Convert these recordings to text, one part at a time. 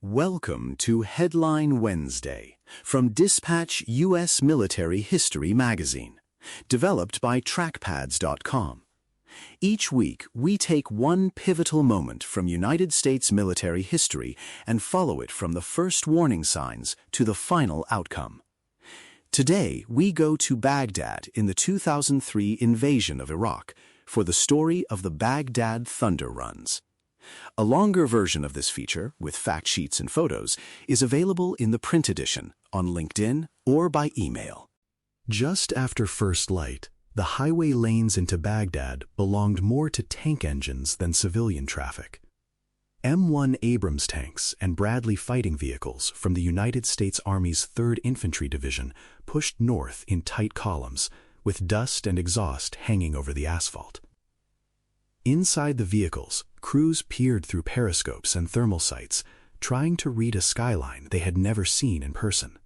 Welcome to Headline Wednesday from Dispatch U.S. Military History Magazine, developed by trackpads.com. Each week, we take one pivotal moment from United States military history and follow it from the first warning signs to the final outcome. Today, we go to Baghdad in the 2003 invasion of Iraq for the story of the Baghdad Thunder Runs. A longer version of this feature, with fact sheets and photos, is available in the print edition, on LinkedIn, or by email. Just after first light, the highway lanes into Baghdad belonged more to tank engines than civilian traffic. M1 Abrams tanks and Bradley fighting vehicles from the United States Army's 3rd Infantry Division pushed north in tight columns, with dust and exhaust hanging over the asphalt. Inside the vehicles, crews peered through periscopes and thermal sights, trying to read a skyline they had never seen in person.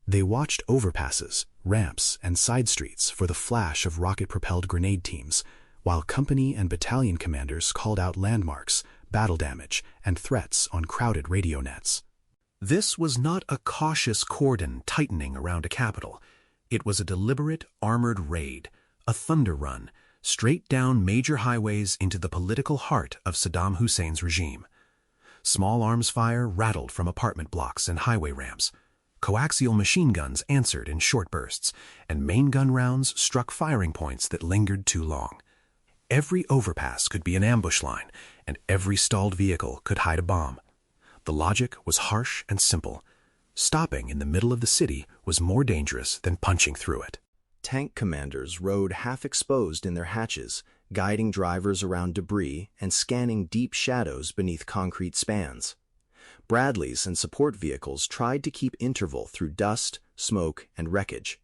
They watched overpasses, ramps, and side streets for the flash of rocket-propelled grenade teams, while company and battalion commanders called out landmarks, battle damage, and threats on crowded radio nets. This was not a cautious cordon tightening around a capital. It was a deliberate, armored raid, a thunder run, straight down major highways into the political heart of Saddam Hussein's regime. Small arms fire rattled from apartment blocks and highway ramps. Coaxial machine guns answered in short bursts, and main gun rounds struck firing points that lingered too long. Every overpass could be an ambush line, and every stalled vehicle could hide a bomb. The logic was harsh and simple. Stopping in the middle of the city was more dangerous than punching through it. Tank commanders rode half-exposed in their hatches, guiding drivers around debris and scanning deep shadows beneath concrete spans. Bradleys and support vehicles tried to keep interval through dust, smoke, and wreckage.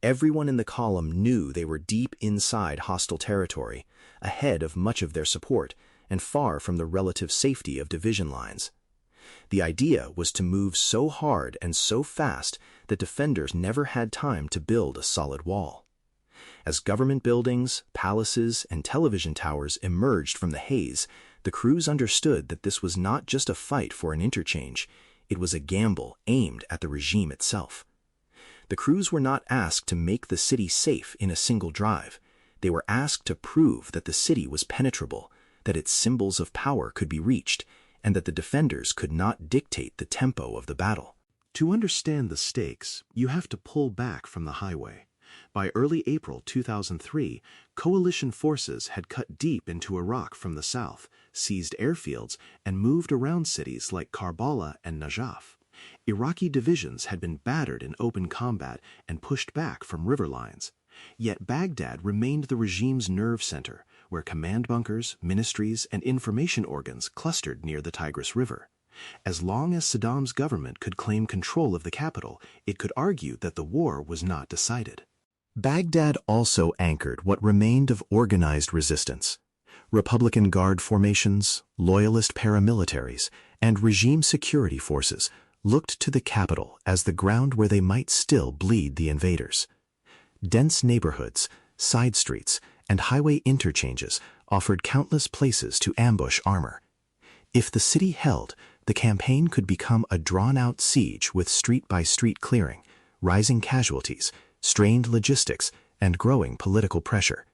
Everyone in the column knew they were deep inside hostile territory, ahead of much of their support, and far from the relative safety of division lines. The idea was to move so hard and so fast that defenders never had time to build a solid wall. As government buildings, palaces, and television towers emerged from the haze, the crews understood that this was not just a fight for an interchange, it was a gamble aimed at the regime itself. The crews were not asked to make the city safe in a single drive. They were asked to prove that the city was penetrable, that its symbols of power could be reached, and that the defenders could not dictate the tempo of the battle. To understand the stakes, you have to pull back from the highway. By early April 2003, coalition forces had cut deep into Iraq from the south, seized airfields, and moved around cities like Karbala and Najaf. Iraqi divisions had been battered in open combat and pushed back from river lines. Yet Baghdad remained the regime's nerve center, where command bunkers, ministries, and information organs clustered near the Tigris River. As long as Saddam's government could claim control of the capital, it could argue that the war was not decided. Baghdad also anchored what remained of organized resistance. Republican Guard formations, loyalist paramilitaries, and regime security forces looked to the capital as the ground where they might still bleed the invaders. Dense neighborhoods, side streets, and highway interchanges offered countless places to ambush armor. If the city held, the campaign could become a drawn-out siege with street-by-street clearing, rising casualties, strained logistics, and growing political pressure.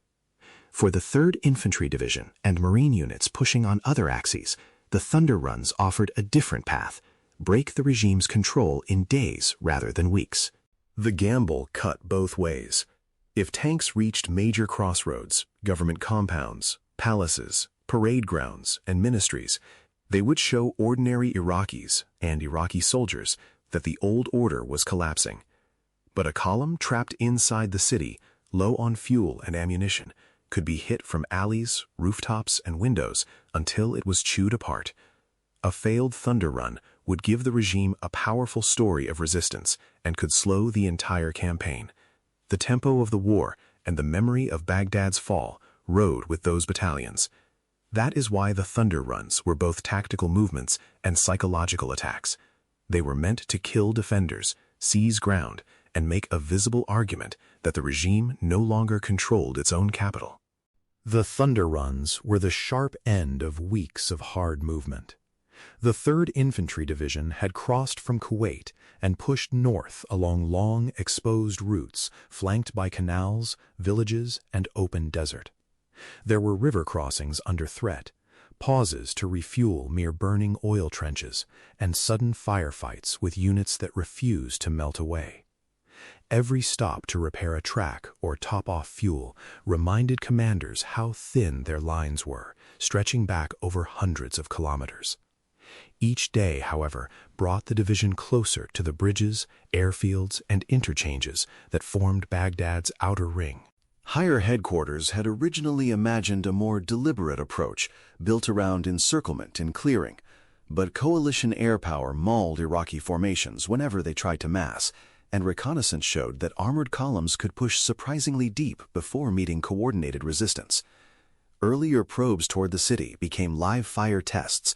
For the 3rd Infantry Division and Marine units pushing on other axes, the Thunder Runs offered a different path: break the regime's control in days rather than weeks. The gamble cut both ways. If tanks reached major crossroads, government compounds, palaces, parade grounds, and ministries, they would show ordinary Iraqis and Iraqi soldiers that the old order was collapsing. But a column trapped inside the city, low on fuel and ammunition, could be hit from alleys, rooftops, and windows until it was chewed apart. A failed thunder run would give the regime a powerful story of resistance and could slow the entire campaign. The tempo of the war and the memory of Baghdad's fall rode with those battalions. That is why the thunder runs were both tactical movements and psychological attacks. They were meant to kill defenders, seize ground, and make a visible argument that the regime no longer controlled its own capital. The thunder runs were the sharp end of weeks of hard movement. The 3rd Infantry Division had crossed from Kuwait and pushed north along long, exposed routes flanked by canals, villages, and open desert. There were river crossings under threat, pauses to refuel mere burning oil trenches, and sudden firefights with units that refused to melt away. Every stop to repair a track or top off fuel reminded commanders how thin their lines were, stretching back over hundreds of kilometers. Each day, however, brought the division closer to the bridges, airfields, and interchanges that formed Baghdad's outer ring. Higher headquarters had originally imagined a more deliberate approach, built around encirclement and clearing, but coalition air power mauled Iraqi formations whenever they tried to mass, and reconnaissance showed that armored columns could push surprisingly deep before meeting coordinated resistance. Earlier probes toward the city became live-fire tests.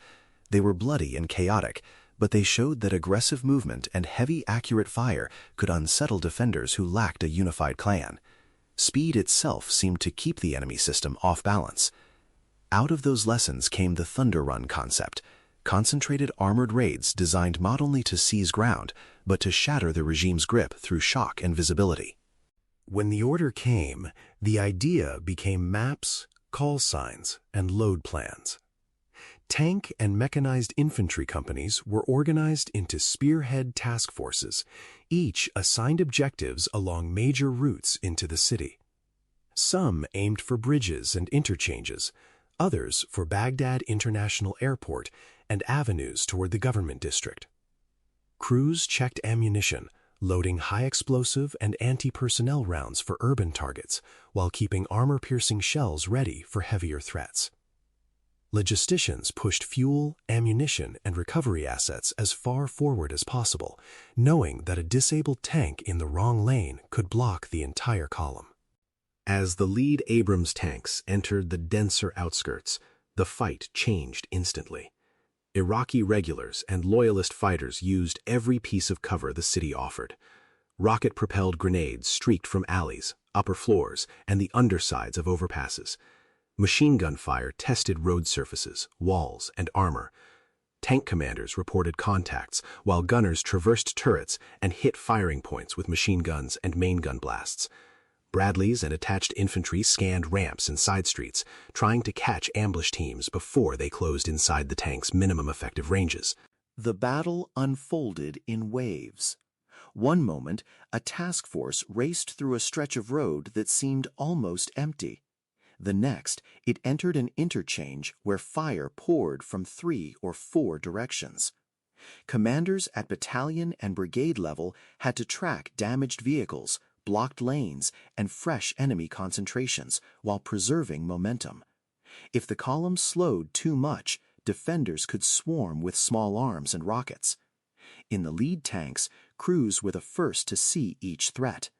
They were bloody and chaotic, but they showed that aggressive movement and heavy, accurate fire could unsettle defenders who lacked a unified clan. Speed itself seemed to keep the enemy system off balance. Out of those lessons came the Thunder Run concept, concentrated armored raids designed not only to seize ground, but to shatter the regime's grip through shock and visibility. When the order came, the idea became maps, call signs, and load plans. Tank and mechanized infantry companies were organized into spearhead task forces, each assigned objectives along major routes into the city. Some aimed for bridges and interchanges, others for Baghdad International Airport and avenues toward the government district. Crews checked ammunition, loading high-explosive and anti-personnel rounds for urban targets while keeping armor-piercing shells ready for heavier threats. Logisticians pushed fuel, ammunition, and recovery assets as far forward as possible, knowing that a disabled tank in the wrong lane could block the entire column. As the lead Abrams tanks entered the denser outskirts, the fight changed instantly. Iraqi regulars and loyalist fighters used every piece of cover the city offered. Rocket-propelled grenades streaked from alleys, upper floors, and the undersides of overpasses. Machine gun fire tested road surfaces, walls, and armor. Tank commanders reported contacts, while gunners traversed turrets and hit firing points with machine guns and main gun blasts. Bradleys and attached infantry scanned ramps and side streets, trying to catch ambush teams before they closed inside the tank's minimum effective ranges. The battle unfolded in waves. One moment, a task force raced through a stretch of road that seemed almost empty. The next, it entered an interchange where fire poured from 3 or 4 directions. Commanders at battalion and brigade level had to track damaged vehicles, blocked lanes, and fresh enemy concentrations while preserving momentum. If the column slowed too much, defenders could swarm with small arms and rockets. In the lead tanks, crews were the first to see each threat.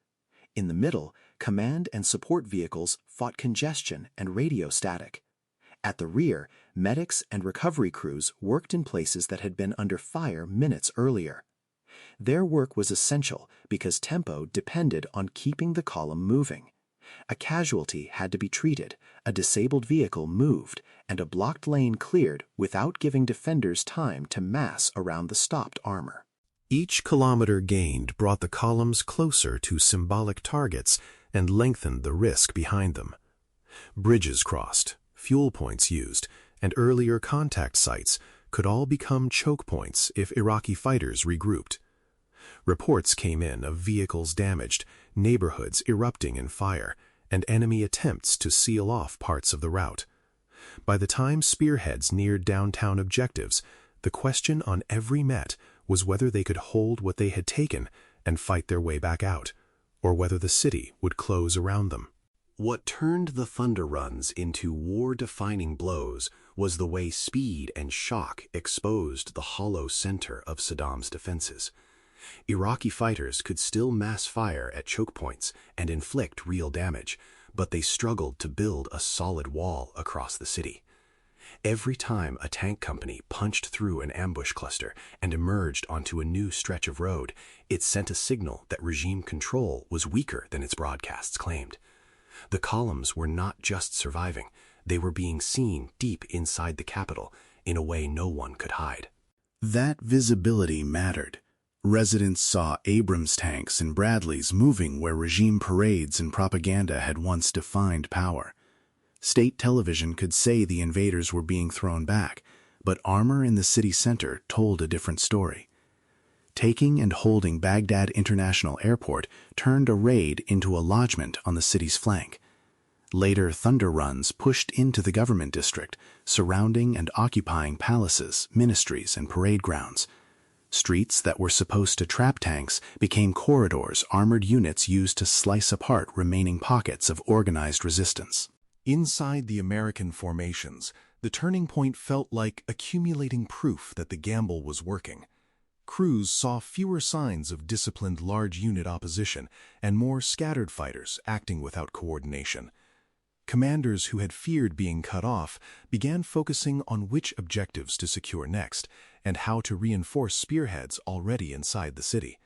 In the middle, command and support vehicles fought congestion and radio static. At the rear, medics and recovery crews worked in places that had been under fire minutes earlier. Their work was essential because tempo depended on keeping the column moving. A casualty had to be treated, a disabled vehicle moved, and a blocked lane cleared without giving defenders time to mass around the stopped armor. Each kilometer gained brought the columns closer to symbolic targets and lengthened the risk behind them. Bridges crossed, fuel points used, and earlier contact sites could all become choke points if Iraqi fighters regrouped. Reports came in of vehicles damaged, neighborhoods erupting in fire, and enemy attempts to seal off parts of the route. By the time spearheads neared downtown objectives, the question on every met was whether they could hold what they had taken and fight their way back out, or whether the city would close around them. What turned the Thunder Runs into war-defining blows was the way speed and shock exposed the hollow center of Saddam's defenses. Iraqi fighters could still mass fire at choke points and inflict real damage, but they struggled to build a solid wall across the city. Every time a tank company punched through an ambush cluster and emerged onto a new stretch of road, it sent a signal that regime control was weaker than its broadcasts claimed. The columns were not just surviving, they were being seen deep inside the capital, in a way no one could hide. That visibility mattered. Residents saw Abrams tanks and Bradleys moving where regime parades and propaganda had once defined power. State television could say the invaders were being thrown back, but armor in the city center told a different story. Taking and holding Baghdad International Airport turned a raid into a lodgment on the city's flank. Later thunder runs pushed into the government district, surrounding and occupying palaces, ministries, and parade grounds. Streets that were supposed to trap tanks became corridors armored units used to slice apart remaining pockets of organized resistance. Inside the American formations, the turning point felt like accumulating proof that the gamble was working. Crews saw fewer signs of disciplined large unit opposition and more scattered fighters acting without coordination. Commanders who had feared being cut off began focusing on which objectives to secure next and how to reinforce spearheads already inside the city.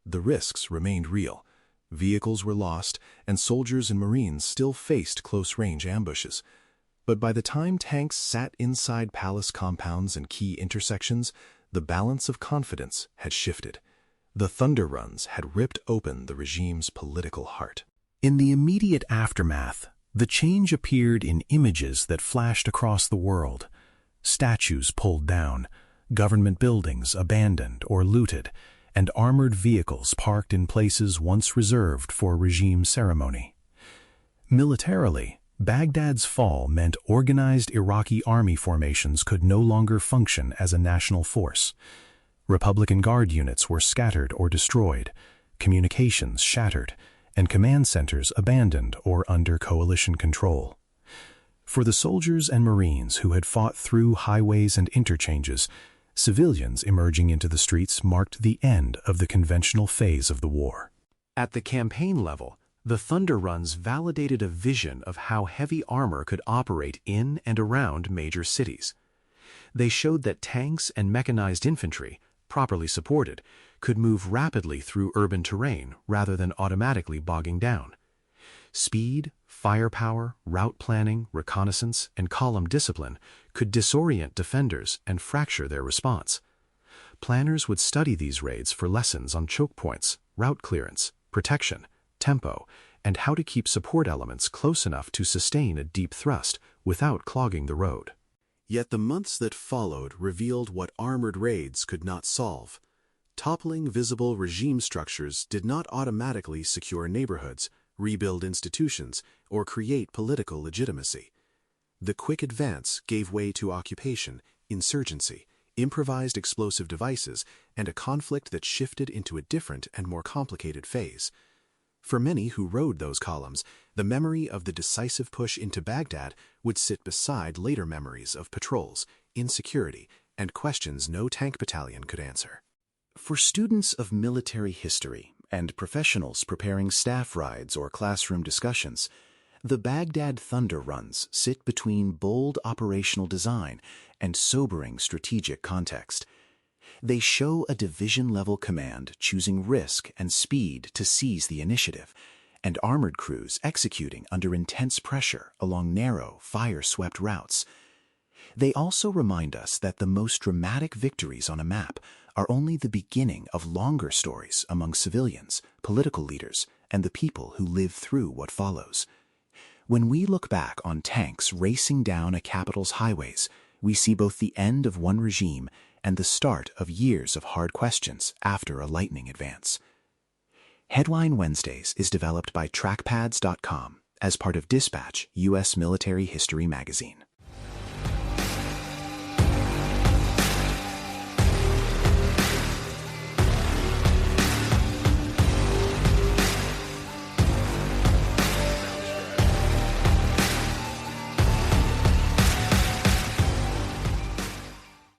The risks remained real. Vehicles were lost, and soldiers and Marines still faced close-range ambushes. But by the time tanks sat inside palace compounds and key intersections, the balance of confidence had shifted. The thunder runs had ripped open the regime's political heart. In the immediate aftermath, the change appeared in images that flashed across the world. Statues pulled down, government buildings abandoned or looted, and armored vehicles parked in places once reserved for regime ceremony. Militarily, Baghdad's fall meant organized Iraqi army formations could no longer function as a national force. Republican Guard units were scattered or destroyed, communications shattered, and command centers abandoned or under coalition control. For the soldiers and Marines who had fought through highways and interchanges, civilians emerging into the streets marked the end of the conventional phase of the war. At the campaign level, the thunder runs validated a vision of how heavy armor could operate in and around major cities. They showed that tanks and mechanized infantry, properly supported, could move rapidly through urban terrain rather than automatically bogging down. Speed, firepower, route planning, reconnaissance, and column discipline could disorient defenders and fracture their response. Planners would study these raids for lessons on choke points, route clearance, protection, tempo, and how to keep support elements close enough to sustain a deep thrust without clogging the road. Yet the months that followed revealed what armored raids could not solve. Toppling visible regime structures did not automatically secure neighborhoods, rebuild institutions, or create political legitimacy. The quick advance gave way to occupation, insurgency, improvised explosive devices, and a conflict that shifted into a different and more complicated phase. For many who rode those columns, the memory of the decisive push into Baghdad would sit beside later memories of patrols, insecurity, and questions no tank battalion could answer. For students of military history and professionals preparing staff rides or classroom discussions, the Baghdad Thunder Runs sit between bold operational design and sobering strategic context. They show a division-level command choosing risk and speed to seize the initiative, and armored crews executing under intense pressure along narrow, fire-swept routes. They also remind us that the most dramatic victories on a map are only the beginning of longer stories among civilians, political leaders, and the people who live through what follows. When we look back on tanks racing down a capital's highways, we see both the end of one regime and the start of years of hard questions after a lightning advance. Headline Wednesdays is developed by trackpads.com as part of Dispatch, U.S. Military History Magazine.